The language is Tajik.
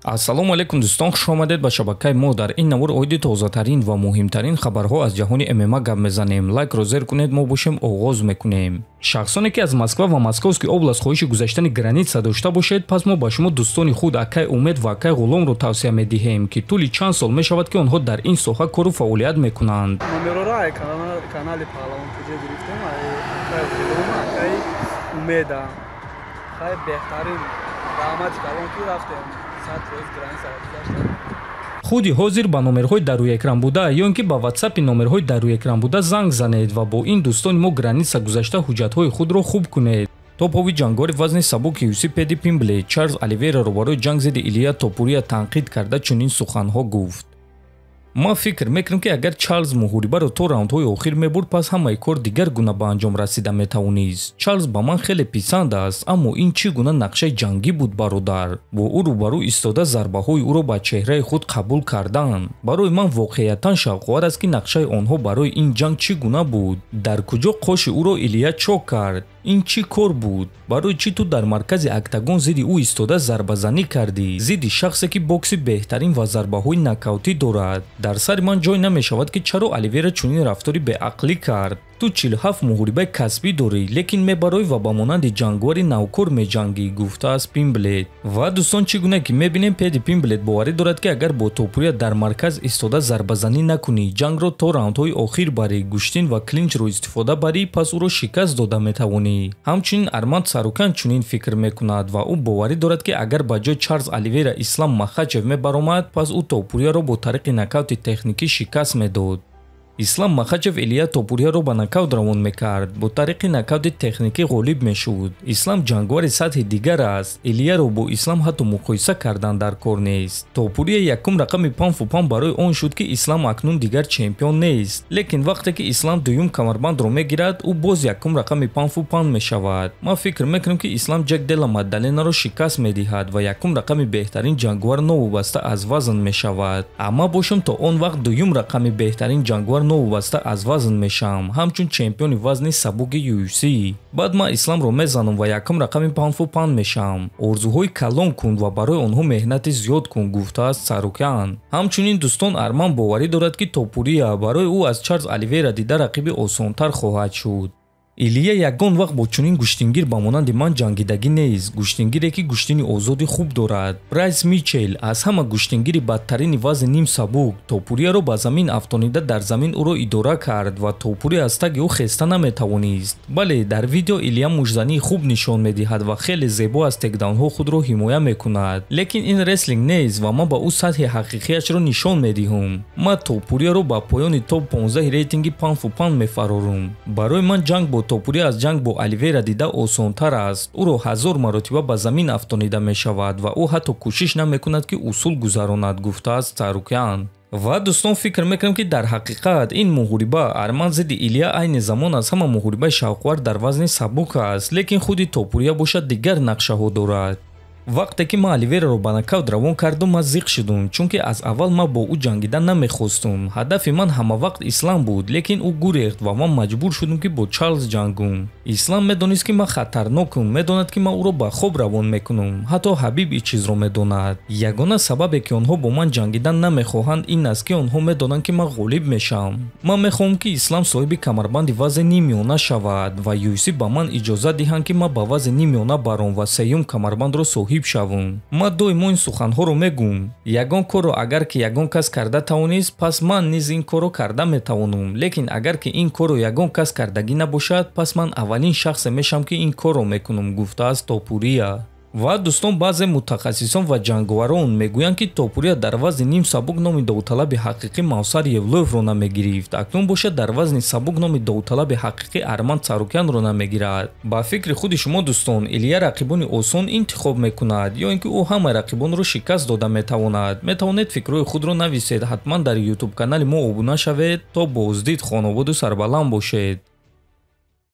ассалому алайкум дӯстон, хуш омадед ба шабакаи мо. Дар ин навор оиди тозатарин ва муҳимтарин хабарҳо аз ҷаҳони ММА гап мезанем. Лайкро зер кунед, мо бошем оғоз мекунем. Шахсоне ки аз Москва ва Московский област хоҳиши гузаштани граница дошта бошед, пас мо ба шумо дӯстони худ Акай Умед ва Акай Ғуломро тавсия медиҳем, ки тӯли чанд сол мешавад ки онҳо дар ин соҳа кору фаъолият мекунанд. Номерора канали Паҳлавон куҷа гирифтем, Акай Ғулом, Акай Умеда. Хай беҳтарин даъмати калон ки рафтем. худи ҳозир ба номерҳои дар рӯи экран буда ё ин ки ба ватсапи номерҳои дар рӯи экран буда занг занед ва бо ин дӯстони мо граница гузашта ҳуҷҷатҳои худро хуб кунед. Топови ҷангори вазни сабук UFC Педи Пимблет Чарлз Оливейраро барои ҷанг зидди Илия Топурия танқид карда чунин суханҳо гуфт: «Ман фикр мекунам, ки агар Чарлз муҳорибаро то раундҳои охир мебурд, пас ҳамаи кор дигар гуна ба анҷом расида метавонист. Чарлз ба ман хеле писанд аст, аммо ин чӣ гуна нақшаи ҷангӣ буд бародар? Бо ӯ рӯбарӯ истода зарбаҳои ӯро ба чеҳраи худ қабул кардан. Барои ман воқеятан шавқовар аст, ки нақшаи онҳо барои ин ҷанг чӣ гуна буд? Дар куҷо қоши ӯро Илия чок кард? Ин чӣ кор буд? Барои чӣ ту дар маркази октагон зидди ӯ истода зарбазанӣ кардӣ? Зидди шахсе ки бокси беҳтарин ва зарбаҳои нокаутӣ дорад. Дар сари ман ҷой намешавад, ки чаро Оливейра чунин рафтори беақлӣ кард. Ту 47 муҳорибаи касбӣ дорӣ, лекин мебароӣ ва ба монанди ҷангвари навкор меҷангӣ», гуфтааст Пимблет. Ва дӯстон, чӣ гуна ки мебинем, Педи Пимблет боварӣ дорад, ки агар бо Топурия дар марказ истода зарбазанӣ накунӣ, ҷангро то раундҳои охир барӣ, гӯштин ва клинчро истифода барӣ, пас ӯро шикаст дода метавонӣ. Ҳамчунин Арманд Сарукян чунин фикр мекунад ва ӯ боварӣ дорад, ки агар ба ҷои Чарлз Оливейра Ислам Махачев мебаромад, пас ӯ Топурияро бо тариқи нокаути техникӣ шикаст медод. Ислам Махачев Илия Топурияро ба нокаут равон мекард, бо тариқи нокаути техникӣ ғолиб мешуд. Ислам ҷангвари сатҳи дигар аст. Илияро бо Ислам ҳатто муқоиса кардан дар кор нест. Топурия якум рақами пан-фу-пан барои он шуд, ки Ислам акнун дигар чемпион нест. Лекин вақте ки Ислам дуюм камарбандро мегирад, ӯ боз якум рақами пан-фу-пан мешавад. Ман фикр мекунам, ки Ислам Ҷек Дела Маддаленаро шикаст медиҳад ва якум рақами беҳтарин ҷангвар новобаста аз вазн мешавад. Амма бошам то он вақт дуюм рақами беҳтарин ҷангвар новобаста аз вазн мешам, ҳамчун чемпиони вазни сабуки UFC. Баъд ман Исламро мезанам ва якум рақами пан-фу-пан мешам. Орзуҳои калон кун ва барои онҳо меҳнати зиёд кун, гуфтааст Сарукян. Ҳамчунин дӯстон, Арман боварӣ дорад, ки Топурия барои ӯ аз Чарлз Оливейра дида рақиби осонтар хоҳад шуд. Илия ягон вақт бо чунин гӯштингир ба монанди ман ҷангидагӣ нест. Гӯштингире ки гӯштини озоди хуб дорад. Брайс Мичел аз ҳама гӯштингири бадтарини вазни ним сабук. Топурияро ба замин афтонида дар замин ӯро идора кард ва Топурия аз таги ӯ хеста наметавонист. Бале, дар видео Илия мужзании хуб нишон медиҳад ва хеле зебо аз текдаунҳо худро ҳимоя мекунад. Лекин ин реслинг нест ва ман ба ӯ сатҳи ҳақиқиашро нишон медиҳам. Ман Топурияро ба поёни топ 15 рейтинги пан-фу-пан мефарорум. Барои ман ҷанг бо Топурия аз ҷанг бо Оливейра дида осонтар аст. ӯро 1000 маротиба ба замин афтонида мешавад ва ӯ ҳатто кӯшиш намекунад, ки усул гузаронад, гуфтааст Сарукян. Ва дӯстон, фикр мекунам, ки дар ҳақиқат ин муҳориба Арман зидди Илия айни замон аз ҳама муҳорибаи шавқовар дар вазни сабук аст, лекин худи Топурия бошад дигар нақшаҳо дорад. Вақте ки ман Оливейраро ба нокаут равон кардам, ман зиқ шудам, чунки аз аввал ман бо ӯ ҷангидан намехостум. Ҳадафи ман ҳамавақт Ислам буд, лекин ӯ гурехт ва ман маҷбур шудам, ки бо Чарлз ҷангум. Ислам медонист, ки ман хатарнокам, медонад, ки ман ӯро ба хоб равон мекунам. Ҳатто Ҳабиб ин чизро медонад. Ягона сабабе ки онҳо бо ман ҷангидан намехоҳанд ин аст, ки онҳо медонанд, ки ман ғолиб мешавам. Ман мехоҳам, ки Ислам соҳиби камарбанди вазни нимёна шавад ва UFC ба ман иҷоза диҳанд, ки ман ба вазни нимёна баром ва сеюм камарбандро соҳиб шавам. Ман доимо ин суханҳоро мегӯям. Ягон корро агар ки ягон кас карда тавонист, пас ман низ ин корро карда метавонам. Лекин агар ки ин корро ягон кас кардагӣ набошад, пас ман аввалин шахсе мешавам, ки ин корро мекунам, гуфтааст Топурия. Ва дӯстон, баъзе мутахассисон ва ҷангварон мегӯянд, ки Топурия дар вазни ним сабук номи довталаби ҳақиқӣ Мавсар Евлоевро намегирифт. Акнун бошад дар вазни сабук номи довталаби ҳақиқӣ Арманд Сарукянро намегирад. Ба фикри худи шумо дӯстон, Илия рақибони осон интихоб мекунад ё ин ки ӯ ҳамаи рақибонро шикаст дода метавонад? Метавонед фикрҳои худро нависед. Ҳатман дар YouTube канали мо обуна шавед. То боздид, хонободу сарбаланд бошед.